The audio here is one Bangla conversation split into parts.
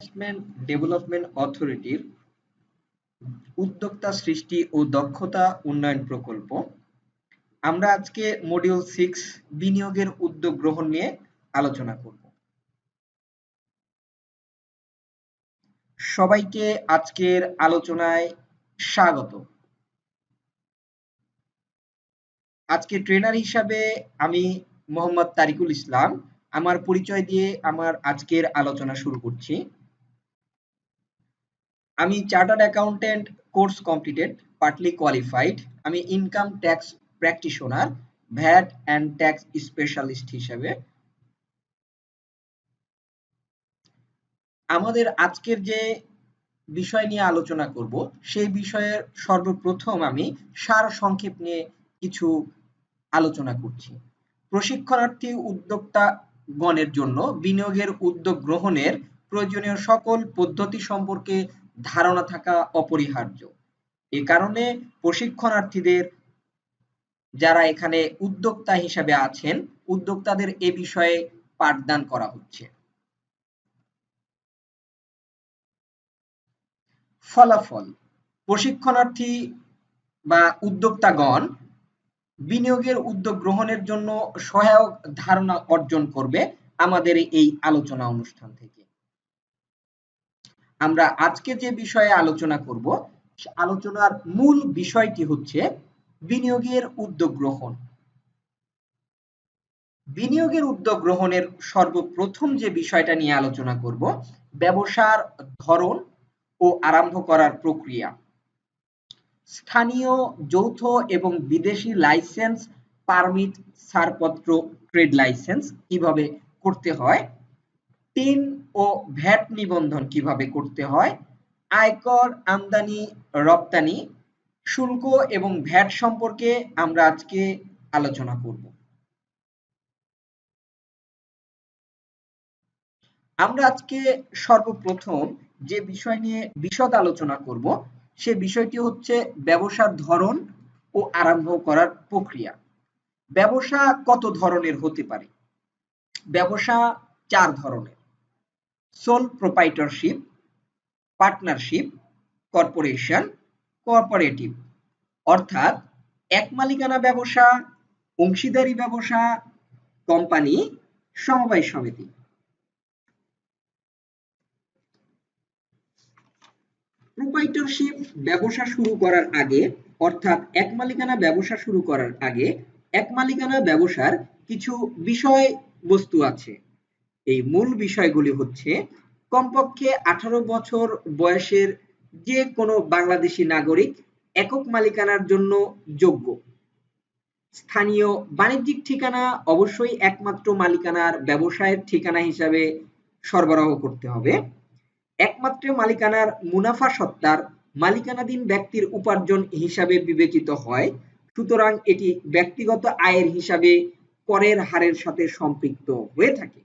ম্যানেজমেন্ট ডেভেলপমেন্ট অথরিটির উদ্যোক্তা সৃষ্টি ও দক্ষতা উন্নয়ন প্রকল্প। আমরা আজকে মডিউল 6 বিনিয়োগের উদ্যোগ গ্রহণ নিয়ে আলোচনা করব। সবাইকে আজকের আলোচনায় স্বাগত। আজকে ট্রেনার হিসাবে আমি মোহাম্মদ তারিকুল ইসলাম। আমার পরিচয় দিয়ে আমার আজকের আলোচনা শুরু করছি। আমি chartered accountant course completed, partly qualified. আমি income tax practitioner, VAT and tax specialist হিসেবে। আমাদের আজকের যে বিষয় নিয়ে আলোচনা করব সেই বিষয়ের সর্বপ্রথম আমি সারসংক্ষেপ নিয়ে কিছু আলোচনা করছি। প্রশিক্ষণার্থী উদ্যোক্তাগণের জন্য বিনিয়োগের উদ্যোগ গ্রহণের প্রয়োজনীয় সকল পদ্ধতি সম্পর্কে ধারণা থাকা অপরিহার্য। এ কারণে প্রশিক্ষণার্থীদের যারা এখানে উদ্যোক্তা হিসেবে আছেন, উদ্যোক্তাদের এ বিষয়ে পাঠদান করা হচ্ছে। ফলাফল: প্রশিক্ষণার্থী বা উদ্যোক্তাগণ বিনিয়োগের উদ্যোগ গ্রহণের জন্য সহায়ক ধারণা অর্জন করবে আমাদের এই আলোচনা অনুষ্ঠান থেকে। আমরা আজকে যে বিষয়ে আলোচনা করব, আলোচনার মূল বিষয়টি হচ্ছে বিনিয়োগের উদ্যোগ গ্রহণ। বিনিয়োগের উদ্যোগ গ্রহণের সর্বপ্রথম যে বিষয়টা নিয়ে আলোচনা করব, ব্যবসার ধরন ও আরম্ভ করার প্রক্রিয়া। স্থানীয়, যৌথ এবং বিদেশি লাইসেন্স, পারমিট, ছাড়পত্র, ট্রেড লাইসেন্স কিভাবে করতে হয়, টিন ও ভ্যাট নিবন্ধন কিভাবে করতে হয়, আয়কর, আমদানি, রপ্তানি, শুল্ক এবং ভ্যাট সম্পর্কে আমরা আজকে আলোচনা করব। আমরা আজকে সর্বপ্রথম যে বিষয় নিয়ে বিশদ আলোচনা করব সে বিষয়টি হচ্ছে ব্যবসার ধরন ও আরম্ভ করার প্রক্রিয়া। ব্যবসা কত ধরনের হতে পারে? ব্যবসা 4 ধরনের: সোল প্রোপাইটরশিপ, পার্টনারশিপ, কর্পোরেশন, কোঅপারেটিভ। অর্থাৎ এক মালিকানা ব্যবসা, অংশীদারি ব্যবসা, কোম্পানি, সমবায় সমিতি। প্রোপাইটরশিপ ব্যবসা শুরু করার আগে, অর্থাৎ এক মালিকানা ব্যবসা শুরু করার আগে এক মালিকানা ব্যবসার কিছু বিষয়বস্তু আছে। এই মূল বিষয়গুলি হচ্ছে: কমপক্ষে 18 বছর বয়সের যে কোনো বাংলাদেশি নাগরিক একক মালিকানার জন্য যোগ্য। স্থানীয় বাণিজ্যিক ঠিকানা অবশ্যই একমাত্র মালিকানার ব্যবসায়ের ঠিকানা হিসাবে সরবরাহ করতে হবে। একমাত্র মালিকানার মুনাফা সত্ত্বার মালিকানাধীন ব্যক্তির উপার্জন হিসাবে বিবেচিত হয়, সুতরাং এটি ব্যক্তিগত আয়ের হিসাবে করের হারের সাথে সম্পৃক্ত হয়ে থাকে।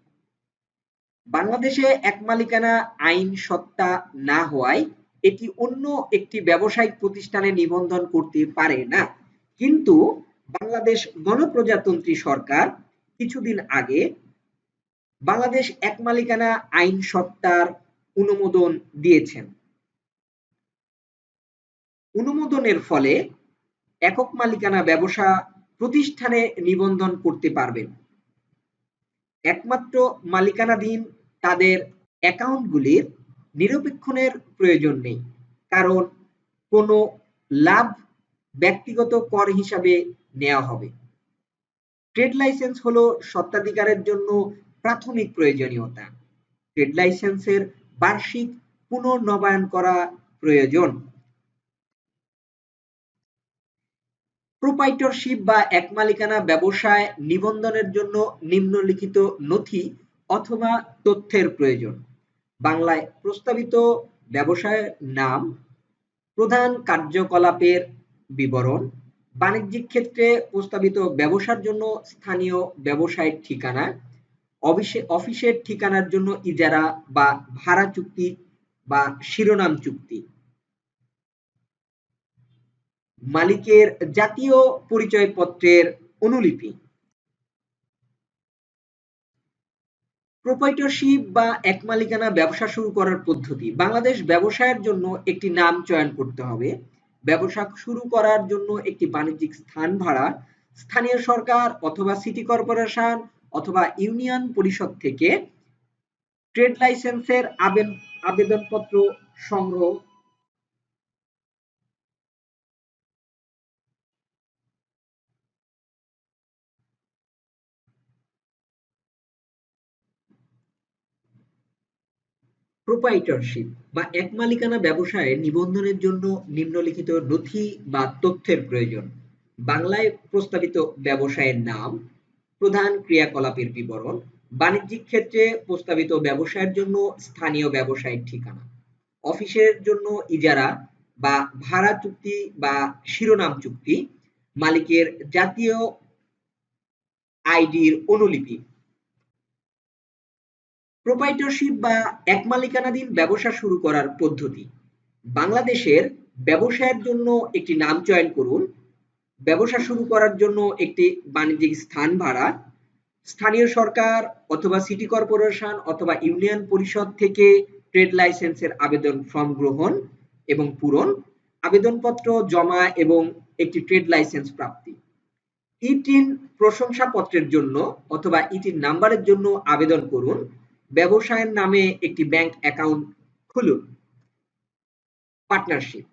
বাংলাদেশে এক মালিকানা আইন সত্তা না হওয়ায় এটি অন্য একটি ব্যবসায়িক প্রতিষ্ঠানে নিবন্ধন করতে পারে না। কিন্তু বাংলাদেশ গণপ্রজাতন্ত্রী সরকার কিছুদিন আগে বাংলাদেশ এক মালিকানা আইন সত্তার অনুমোদন দিয়েছেন। অনুমোদনের ফলে একক মালিকানা ব্যবসা প্রতিষ্ঠানে নিবন্ধন করতে পারবেন। একমাত্র মালিকানাধীন তাদের অ্যাকাউন্টগুলির নিরপেক্ষণের প্রয়োজন নেই, কারণ কোনো লাভ ব্যক্তিগত কর হিসাবে নেওয়া হবে। ট্রেড লাইসেন্স হলো স্বত্বাধিকারের জন্য প্রাথমিক প্রয়োজনীয়তা। ট্রেড লাইসেন্সের বার্ষিক পুনর্নবায়ন করা প্রয়োজন। প্রোপাইটরশিপ বা এক মালিকানা ব্যবসায় নিবন্ধনের জন্য নিম্নলিখিত নথি অথবা তথ্যের প্রয়োজন: বাংলায় প্রস্তাবিত ব্যবসায়ের নাম, প্রধান কার্যকলাপের বিবরণ, বাণিজ্যিক ক্ষেত্রে প্রস্তাবিত ব্যবসার জন্য স্থানীয় ব্যবসায়ের ঠিকানা, অফিসের ঠিকানার জন্য ইজারা বা ভাড়া চুক্তি বা শিরোনাম চুক্তি, মালিকের জাতীয় পরিচয়পত্রের অনুলিপি। প্রোপ্রাইটরশিপ বা এক মালিকানা ব্যবসা শুরু করার পদ্ধতি। বাংলাদেশ ব্যবসায়ের জন্য একটি নাম চয়ন করতে হবে। ব্যবসা শুরু করার জন্য একটি বাণিজ্যিক স্থান ভাড়া, স্থানীয় সরকার অথবা সিটি কর্পোরেশন অথবা ইউনিয়ন পরিষদ থেকে ট্রেড লাইসেন্সের আবেদনপত্র সংগ্রহ। প্রোপ্রাইটরশিপ বা এক মালিকানা ব্যবসায়ে নিবন্ধনের জন্য নিম্নলিখিত নথি বা তথ্যের প্রয়োজন। বাংলায় প্রস্তাবিত ব্যবসায়ের নাম, প্রধান ক্রিয়াকলাপের বিবরণ, বাণিজ্যিক ক্ষেত্রে প্রস্তাবিত ব্যবসায়ের জন্য স্থানীয় ব্যবসায়িক ঠিকানা, অফিসের জন্য ইজারা বা ভাড়া চুক্তি বা শিরোনাম চুক্তি, মালিকের জাতীয় আইডির অনুলিপি। প্রোপ্রাইটরশিপ বা এক মালিকানাধীন ব্যবসা শুরু করার পদ্ধতি। বাংলাদেশের ব্যবসায়ের জন্য একটি নাম চয়ন করুন। ব্যবসা শুরু করার জন্য একটি বাণিজ্যিক স্থান ভাড়া, স্থানীয় সরকার অথবা সিটি কর্পোরেশন অথবা ইউনিয়ন পরিষদ থেকে ট্রেড লাইসেন্সের আবেদন ফর্ম গ্রহণ এবং পূরণ, আবেদনপত্র জমা এবং একটি ট্রেড লাইসেন্স প্রাপ্তি। ই-টিন প্রশংসাপত্রের জন্য অথবা ই-টিন নাম্বারের জন্য আবেদন করুন। ব্যবসায়ের নামে একটি ব্যাংক অ্যাকাউন্ট খুলুন। পার্টনারশিপ।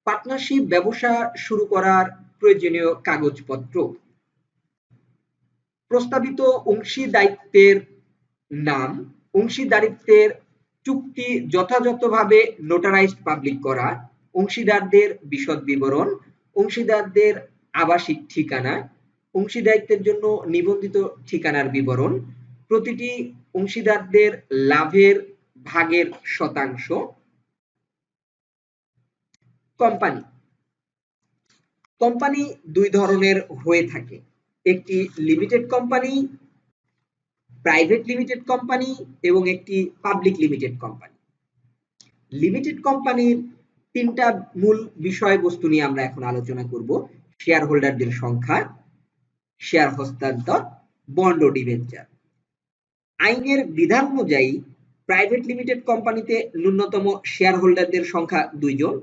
পার্টনারশিপ ব্যবসা শুরু করার প্রয়োজনীয় কাগজপত্র। প্রস্তাবিত অংশীদারিত্বের নাম, অংশীদারিত্বের চুক্তি যথাযথভাবে নোটারাইজড পাবলিক করা, অংশীদারদের বিশদ বিবরণ, অংশীদারদের আবাসিক ঠিকানা, অংশীদারিত্বের জন্য নিবন্ধিত ঠিকানার বিবরণ, প্রতিটি অংশীদারদের লাভের ভাগের শতাংশ। কোম্পানি। কোম্পানি দুই ধরনের হয়ে থাকে, একটি limited company, private limited company এবং একটি পাবলিক লিমিটেড কোম্পানি। লিমিটেড কোম্পানির তিনটা মূল বিষয়বস্তু নিয়ে আমরা এখন আলোচনা করব। শেয়ার হোল্ডারদের সংখ্যা, শেয়ার হস্তান্তর, বন্ড ও ডিবেঞ্চার। আইনের বিধান অনুযায়ী প্রাইভেট লিমিটেড কোম্পানিতে ন্যূনতম শেয়ার হোল্ডারদের সংখ্যা 2 জন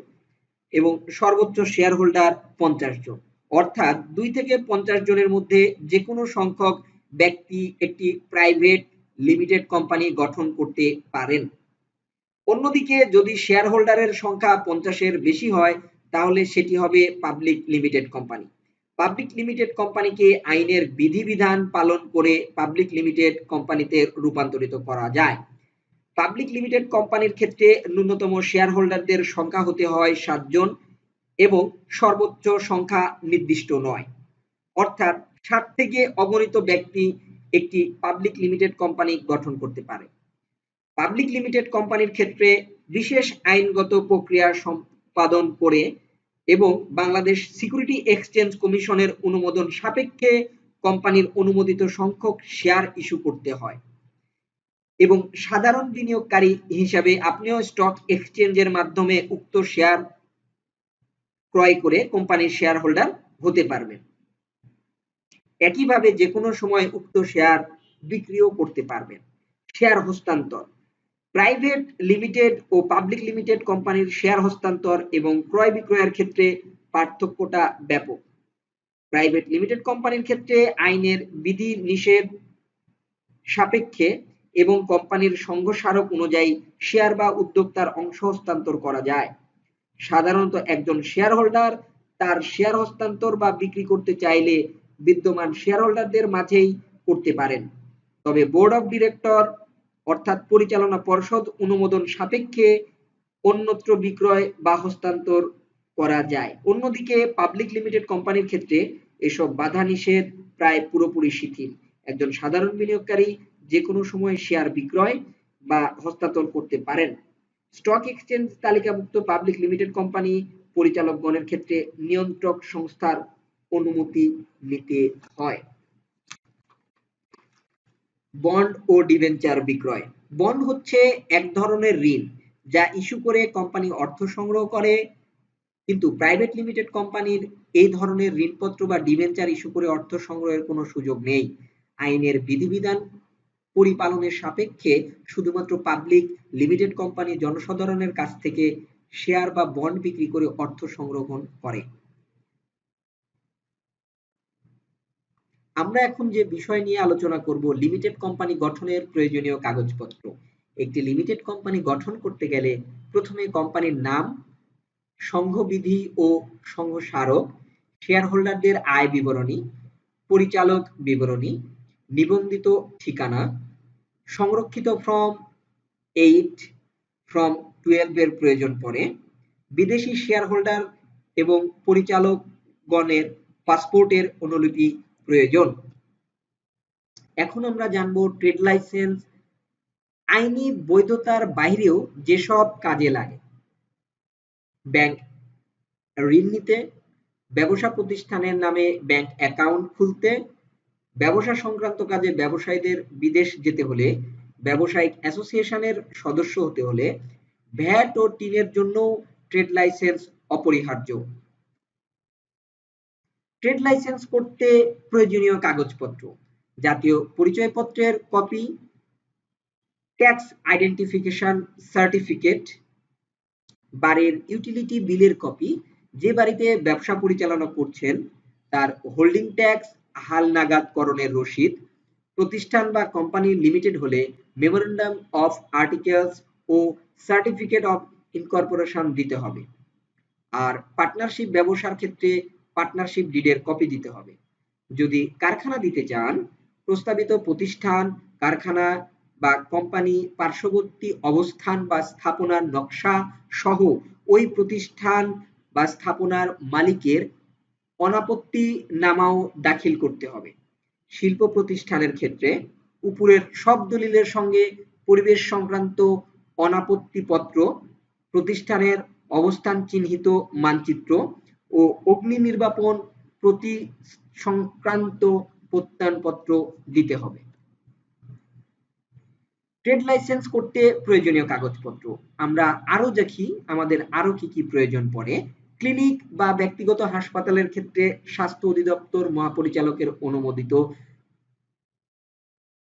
এবং সর্বোচ্চ শেয়ার হোল্ডার 50 জন, অর্থাৎ 2 থেকে 50 জনের মধ্যে যে কোনো সংখ্যক ব্যক্তি একটি প্রাইভেট লিমিটেড কোম্পানি গঠন করতে পারেন। অন্যদিকে যদি শেয়ার হোল্ডারের সংখ্যা 50-এর বেশি হয় তাহলে সেটি হবে public limited company. Public limited কোম্পানিকে আইনের বিধিবিধান পালন করে পাবলিক লিমিটেড কোম্পানিতে রূপান্তরিত করা যায়। পাবলিক লিমিটেড কোম্পানির ক্ষেত্রে ন্যূনতম শেয়ার হোল্ডারদের সংখ্যা হতে হয় 7 জন এবং সর্বোচ্চ সংখ্যা নির্দিষ্ট নয়, অর্থাৎ 7 থেকে অগণিত ব্যক্তি একটি পাবলিক লিমিটেড কোম্পানি গঠন করতে পারে। পাবলিক লিমিটেড কোম্পানির ক্ষেত্রে বিশেষ আইনগত প্রক্রিয়া সম্পাদন করে এবং বাংলাদেশ সিকিউরিটি এক্সচেঞ্জ কমিশনের অনুমোদন সাপেক্ষে কোম্পানির অনুমোদিত সংখ্যক শেয়ার ইস্যু করতে হয় এবং সাধারণ বিনিয়োগকারী হিসাবে আপনিও স্টক এক্সচেঞ্জের মাধ্যমে উক্ত শেয়ার ক্রয় করে কোম্পানির শেয়ার হোল্ডার হতে পারবেন। একইভাবে যে কোনো সময় উক্ত শেয়ার বিক্রিও করতে পারবেন। শেয়ার হস্তান্তর। প্রাইভেট লিমিটেড ও পাবলিক লিমিটেড কোম্পানির শেয়ার হস্তান্তর এবং ক্রয় বিক্রয়ের ক্ষেত্রে পার্থক্যটা ব্যাপক। প্রাইভেট লিমিটেড কোম্পানির ক্ষেত্রে আইনের বিধি নিষেধ সাপেক্ষে এবং কোম্পানির সংঘ স্মারক অনুযায়ী শেয়ার বা উদ্যোক্তার অংশ হস্তান্তর করা যায়। সাধারণত একজন শেয়ার হোল্ডার তার শেয়ার হস্তান্তর বা বিক্রি করতে চাইলে বিদ্যমান শেয়ার হোল্ডারদের মাঝেই করতে পারেন, তবে বোর্ড অফ ডিরেক্টর অর্থাৎ পরিচালনা পর্ষদ অনুমোদন সাপেক্ষে অন্যত্র বিক্রয় বা হস্তান্তর করা যায়। অন্যদিকে পাবলিক লিমিটেড কোম্পানির ক্ষেত্রে এসব বাধা নিষেধ প্রায় পুরোপুরি শিথিল। একজন সাধারণ বিনিয়োগকারী যে কোনো সময় শেয়ার বিক্রয় বা হস্তান্তর করতে পারেন। স্টক এক্সচেঞ্জ তালিকাভুক্ত পাবলিক লিমিটেড কোম্পানি পরিচালকগণের ক্ষেত্রে নিয়ন্ত্রক সংস্থার অনুমতি নিতে হয়। বন্ড ও ডিবেঞ্চার বিক্রয়। বন্ড হচ্ছে এক ধরনের ঋণ যা ইস্যু করে কোম্পানি অর্থ সংগ্রহ করে, কিন্তু প্রাইভেট লিমিটেড কোম্পানির এই ধরনের ঋণপত্র বা ডিবেঞ্চার ইস্যু করে অর্থ সংগ্রহের কোনো সুযোগ নেই। আইনের বিধিবিধান পরিপালনের সাপেক্ষে শুধুমাত্র পাবলিক লিমিটেড কোম্পানি জনসাধারণের কাছ থেকে শেয়ার বা বন্ড বিক্রি করে অর্থ সংগ্রহণ করে। আমরা এখন যে বিষয় নিয়ে আলোচনা করব, লিমিটেড কোম্পানি গঠনের প্রয়োজনীয় কাগজপত্র। একটি লিমিটেড কোম্পানি গঠন করতে গেলে প্রথমে কোম্পানির নাম, সংঘবিধি ও সংঘ স্মারক, শেয়ার হোল্ডারদের আয় বিবরণী, পরিচালক বিবরণী, নিবন্ধিত ঠিকানা, সংরক্ষিত ফর্ম 8, ফর্ম 12 এর প্রয়োজন পড়ে, বিদেশি শেয়ার হোল্ডার এবং পরিচালকগণের পাসপোর্টের অনুলিপি প্রয়োজন। এখন আমরা জানবো ট্রেড লাইসেন্স আইনি বৈধতার বাইরেও যেসব কাজে লাগে। ব্যাংক ঋণ নিতে, ব্যবসা প্রতিষ্ঠানের নামে ব্যাংক অ্যাকাউন্ট খুলতে, ব্যবসা সংক্রান্ত কাজে ব্যবসায়ীদের বিদেশ যেতে হলে, ব্যবসায়িক অ্যাসোসিয়েশনের সদস্য হতে হলে, ভ্যাট ও টিনের জন্য ট্রেড লাইসেন্স অপরিহার্য। ট্রেড লাইসেন্স করতে প্রয়োজনীয় কাগজপত্র: জাতীয় পরিচয়পত্রের কপি, ট্যাক্স আইডেন্টিফিকেশন সার্টিফিকেট, বাড়ির ইউটিলিটি বিলের কপি, যে বাড়িতে ব্যবসা পরিচালনা করছেন তার হোল্ডিং ট্যাক্স হালনাগাদকরণের রসিদ, প্রতিষ্ঠান বা কোম্পানি লিমিটেড হলে মেমোরেন্ডাম অফ আর্টিকেলস ও সার্টিফিকেট অফ ইনকর্পোরেশন দিতে হবে। আর পার্টনারশিপ ব্যবসার ক্ষেত্রে পার্টনারশিপ ডিডের কপি দিতে হবে। যদি কারখানা দিতে চান, প্রস্তাবিত প্রতিষ্ঠান, কারখানা বা কোম্পানি পার্শ্ববর্তী অবস্থান বা স্থাপনার নকশা সহ ওই প্রতিষ্ঠান বা স্থাপনার মালিকের অনাপত্তিনামাও দাখিল করতে হবে। শিল্প প্রতিষ্ঠানের ক্ষেত্রে উপরের সব দলিলের সঙ্গে পরিবেশ সংক্রান্ত অনাপত্তিপত্র, প্রতিষ্ঠানের অবস্থান চিহ্নিত মানচিত্র ও অগ্নি নির্বাপন প্রতি সংক্রান্ত প্রত্যয়নপত্র দিতে হবে। ট্রেড লাইসেন্স করতে প্রয়োজনীয় কাগজপত্র আমরা আরো দেখি, আমাদের আরো কি কি প্রয়োজন পড়ে। ক্লিনিক বা ব্যক্তিগত হাসপাতালের ক্ষেত্রে স্বাস্থ্য অধিদপ্তর মহাপরিচালকের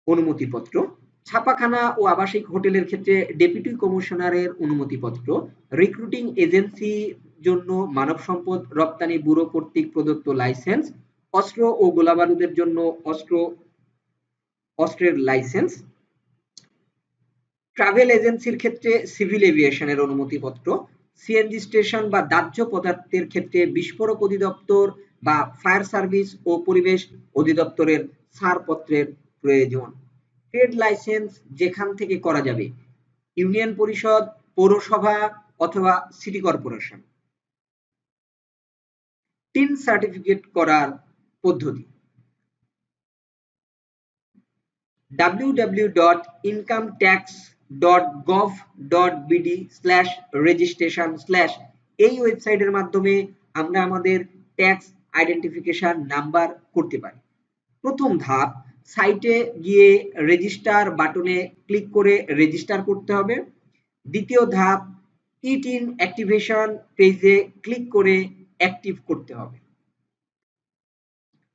অনুমতিপত্র, ছাপাখানা ও আবাসিক হোটেলের ক্ষেত্রে ডেপুটি কমিশনারের অনুমতিপত্র, রিক্রুটিং এজেন্সি জন্য মানব সম্পদ রপ্তানি ব্যুরো কর্তৃক প্রদত্ত লাইসেন্স, অস্ত্র ও গোলাবারুদের জন্য অস্ত্রের লাইসেন্স, ট্রাভেল এজেন্সির ক্ষেত্রে সিভিল এভিয়েশনের অনুমতিপত্র, সিএনজি স্টেশন বা দাহ্য পদার্থের ক্ষেত্রে বিস্ফোরক অধিদপ্তর বা ফায়ার সার্ভিস ও পরিবেশ অধিদপ্তরের ছাড়পত্রের প্রয়োজন। ট্রেড লাইসেন্স যেখান থেকে করা যাবে: ইউনিয়ন পরিষদ, পৌরসভা অথবা সিটি কর্পোরেশন। টিন সার্টিফিকেট করার পদ্ধতি: www.incometax.gov.bd/registration/ এই ওয়েবসাইটের মাধ্যমে আমরা আমাদের ট্যাক্স আইডেন্টিফিকেশন নাম্বার করতে পারি। প্রথম ধাপ, সাইটে গিয়ে রেজিস্টার বাটনে ক্লিক করে রেজিস্টার করতে হবে। দ্বিতীয় ধাপ, ইটিন অ্যাক্টিভেশন পেজে ক্লিক করে অ্যাক্টিভ করতে হবে।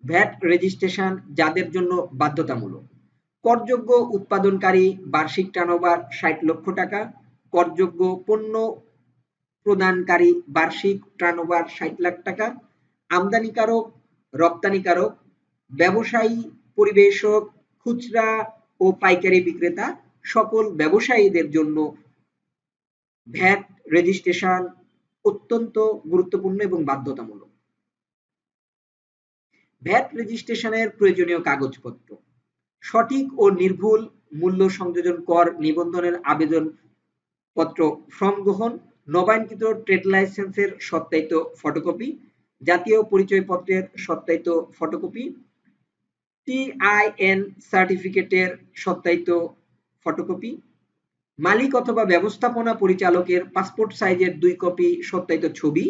ভ্যাট রেজিস্ট্রেশন যাদের জন্য বাধ্যতামূলক: করযোগ্য উৎপাদনকারী বার্ষিক টার্নওভার 60 লক্ষ টাকা, করযোগ্য পণ্য প্রদানকারী বার্ষিক টার্নওভার 60 লাখ টাকা, আমদানিকারক, রপ্তানিকারক, ব্যবসায়ী, পরিবেশক, খুচরা ও পাইকারি বিক্রেতা সকল ব্যবসায়ীদের জন্য ভ্যাট রেজিস্ট্রেশন অত্যন্ত গুরুত্বপূর্ণ এবং বাধ্যতামূলক। ভ্যাট রেজিস্ট্রেশনের প্রয়োজনীয় কাগজপত্র: সঠিক ও নির্ভুল মূল্য সংযোজন কর নিবন্ধনের আবেদনপত্র ফর্ম গ্রহণ, নবায়নকৃত ট্রেড লাইসেন্সের সত্যায়িত ফটোকপি, জাতীয় পরিচয়পত্রের সত্যায়িত ফটোকপি, টিআইএন সার্টিফিকেটের সত্যায়িত ফটোকপি, মালিক অথবা ব্যবস্থাপনা পরিচালকের পাসপোর্ট সাইজের 2 কপি সত্যায়িত ছবি,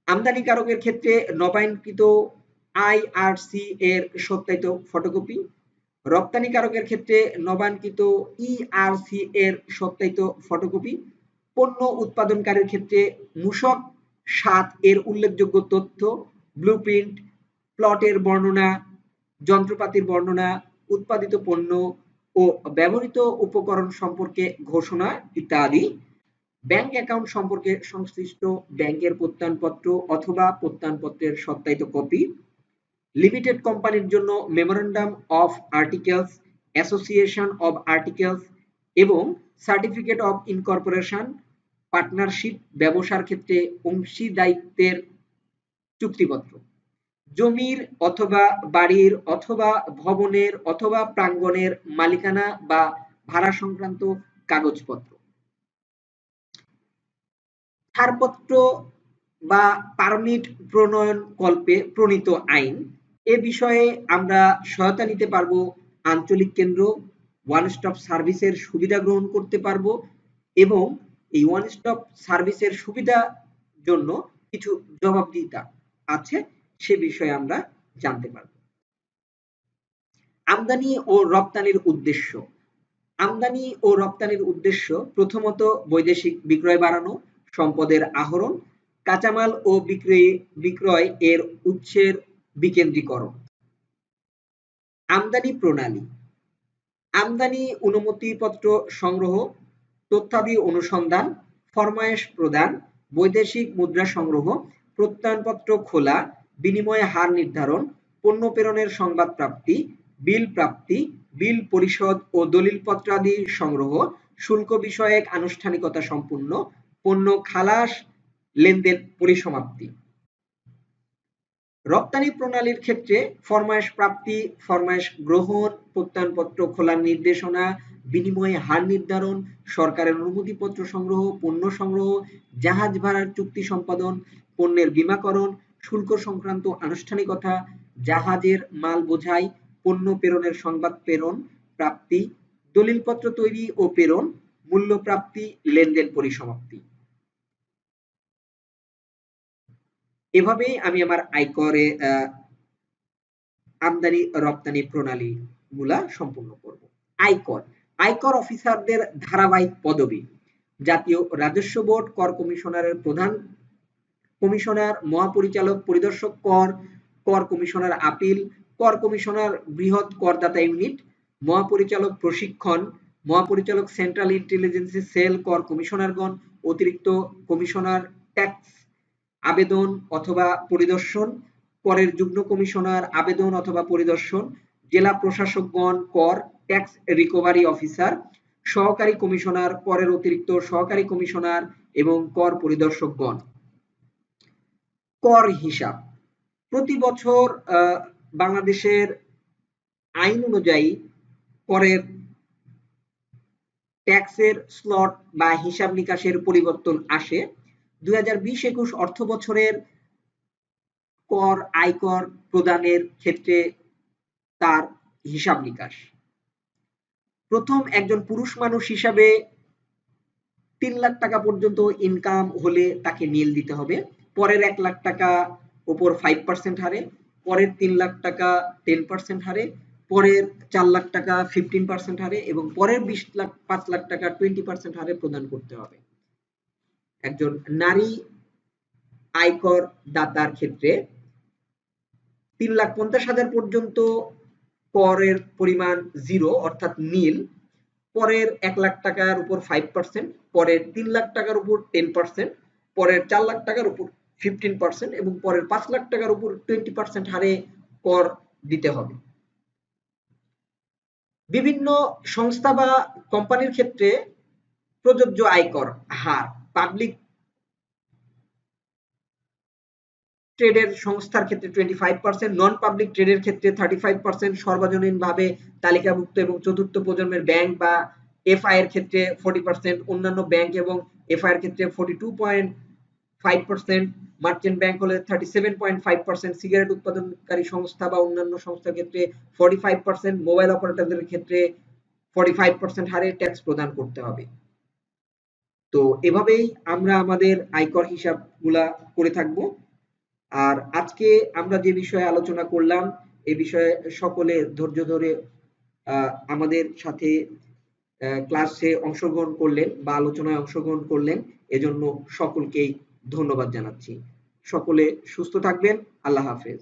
আমদানিকারকের ক্ষেত্রে নবায়নকৃত আইআরসি এর সত্যায়িত ফটোকপি, রপ্তানিকারকের ক্ষেত্রে নবায়নকৃত ইআরসি এর সত্যায়িত ফটোকপি, পণ্য উৎপাদনকারীর ক্ষেত্রে মূসক 7 এর উল্লেখযোগ্য তথ্য, ব্লুপ্রিন্ট, প্লটের বর্ণনা, যন্ত্রপাতির বর্ণনা, উৎপাদিত পণ্য ও ও ব্যবহৃত উপকরণ সম্পর্কে ঘোষণা ইত্যাদি, ব্যাংক অ্যাকাউন্ট সম্পর্কে সংশ্লিষ্ট ব্যাংকের প্রত্যয়নপত্র অথবা প্রত্যয়নপত্রের সত্যায়িত কপি, লিমিটেড কোম্পানির জন্য memorandum of articles, association of articles এবং সার্টিফিকেট অব ইনকর্পোরেশন, পার্টনারশিপ, ব্যবসার ক্ষেত্রে অংশীদারিত্বের চুক্তিপত্র, জমির অথবা বাড়ির অথবা ভবনের অথবা প্রাঙ্গণের মালিকানা বা ভাড়া সংক্রান্ত কাগজপত্র, ছাড়পত্র বা পারমিট প্রণয়নকল্পে প্রণীত আইন। এ বিষয়ে আমরা সহায়তা নিতে পারবো আঞ্চলিক কেন্দ্র, ওয়ান স্টপ সার্ভিসের সুবিধা গ্রহণ করতে পারবো এবং এই ওয়ান স্টপ সার্ভিসের সুবিধার জন্য কিছু জবাবদিহিতা আছে সে বিষয়ে আমরা জানতে পারব। আমদানি ও রপ্তানির উদ্দেশ্য। আমদানি ও রপ্তানির উদ্দেশ্য প্রথমত বৈদেশিক বিক্রয় বাড়ানো, সম্পদের আহরণ, কাঁচামাল ও বিক্রয় এর উৎসের বিকেন্দ্রীকরণ। আমদানি প্রণালী। আমদানি অনুমতিপত্র সংগ্রহ, তথ্যাদি অনুসন্ধান, ফরমায়েশ প্রদান, বৈদেশিক মুদ্রা সংগ্রহ, প্রত্যয়নপত্র খোলা, বিনিময় হার নির্ধারণ, পণ্য প্রেরণের সংবাদ প্রাপ্তি, বিল প্রাপ্তি, বিল পরিশোধ ও দলিলপত্রাদি সংগ্রহ, শুল্ক বিষয়ক আনুষ্ঠানিকতা সম্পূর্ণ, পণ্য খালাস, লেনদেন পরিসমাপ্তি। রপ্তানি প্রণালীর ক্ষেত্রে ফরমায়েশ প্রাপ্তি, ফরমায়েশ গ্রহণ, প্রত্যয়নপত্র খোলার নির্দেশনা, বিনিময়ে হার নির্ধারণ, সরকারের অনুমতিপত্র সংগ্রহ, পণ্য সংগ্রহ, জাহাজ ভাড়ার চুক্তি সম্পাদন, পণ্যের বীমাকরণ, শুল্ক সংক্রান্ত আনুষ্ঠানিকতা, জাহাজের মাল বোঝাই, পণ্য প্রেরণের সংবাদ প্রেরণ প্রাপ্তি, দলিলপত্র তৈরি ও প্রেরণ, মূল্য প্রাপ্তি, লেনদেন পরিসমাপ্তি। এভাবেই আমি আমার আয়করে আমদানি রপ্তানি প্রণালী গুলা সম্পূর্ণ করব। আয়কর। আয়কর অফিসারদের ধারাবাহিক পদবি: জাতীয় রাজস্ব বোর্ড, কর কমিশনারের প্রধান কমিশনার, মহাপরিচালক, পরিদর্শক কর, কর কমিশনার আপিল, কর কমিশনার বৃহৎ করদাতা ইউনিট, মহাপরিচালক প্রশিক্ষণ, মহাপরিচালক সেন্ট্রাল ইন্টেলিজেন্সি সেল, কর কমিশনারগণ, অতিরিক্ত কমিশনার ট্যাক্স আবেদন অথবা পরিদর্শন, করের যুগ্ম কমিশনার আবেদন অথবা পরিদর্শন, জেলা প্রশাসকগণ, কর ট্যাক্স রিকভারি অফিসার, সহকারী কমিশনার, করের অতিরিক্ত সহকারী কমিশনার এবং কর পরিদর্শকগণ। কর হিসাব। প্রতি বছর বাংলাদেশের আইন অনুযায়ী করের ট্যাক্সের স্লট বা হিসাব নিকাশের পরিবর্তন আসে। 2020-21 অর্থ বছরের কর আয়কর প্রদানের ক্ষেত্রে তার হিসাব নিকাশ। প্রথম একজন পুরুষ মানুষ হিসাবে 3 লাখ টাকা পর্যন্ত ইনকাম হলে তাকে নিল দিতে হবে। পরের 1 লাখ টাকা উপর 5% হারে, পরের 3 লাখ টাকা 10% হারে, পরের 4 লাখ টাকা 15% হারে এবং পরের 5 লাখ টাকা 20% হারে প্রদান করতে হবে। একজন নারী আয়কর দাতার ক্ষেত্রে 3,50,000 পর্যন্ত করের পরিমাণ 0 অর্থাৎ নীল, পরের 1 লাখ টাকার উপর 5%, পরের 3 লাখ টাকার উপর 10%, পরের 4 লাখ টাকার উপর 15% এবং পরের 5 লাখ টাকার উপর 20% হারে কর দিতে হবে। বিভিন্ন সংস্থা বা কোম্পানির ক্ষেত্রে প্রযোজ্য আয়কর হার: পাবলিক ট্রেডের সংস্থার ক্ষেত্রে 25%, নন পাবলিক ট্রেডের ক্ষেত্রে 35%, সর্বজনীনভাবে তালিকাভুক্ত এবং চতুর্থ প্রজন্মের ব্যাংক বা এফআই এর ক্ষেত্রে 40%, অন্যান্য ব্যাংক এবং এফআই এর ক্ষেত্রে 42.5%, মার্চেন্ট ব্যাংক হলে 37.5%, সিগারেট উৎপাদনকারী সংস্থা বা অন্যান্য সংস্থার ক্ষেত্রে 45%, মোবাইল অপারেটরদের ক্ষেত্রে 45% হারে ট্যাক্স প্রদান করতে হবে। তো এভাবেই আমরা আমাদের আয়কর হিসাবগুলা করে থাকবো। আর আজকে আমরা যে বিষয়ে আলোচনা করলাম এই বিষয়ে সকলে ধৈর্য ধরে আমাদের সাথে ক্লাসে অংশগ্রহণ করলেন বা আলোচনায় অংশগ্রহণ করলেন, এজন্য সকলকেই ধন্যবাদ জানাচ্ছি। সকলে সুস্থ থাকবেন। আল্লাহ হাফেজ।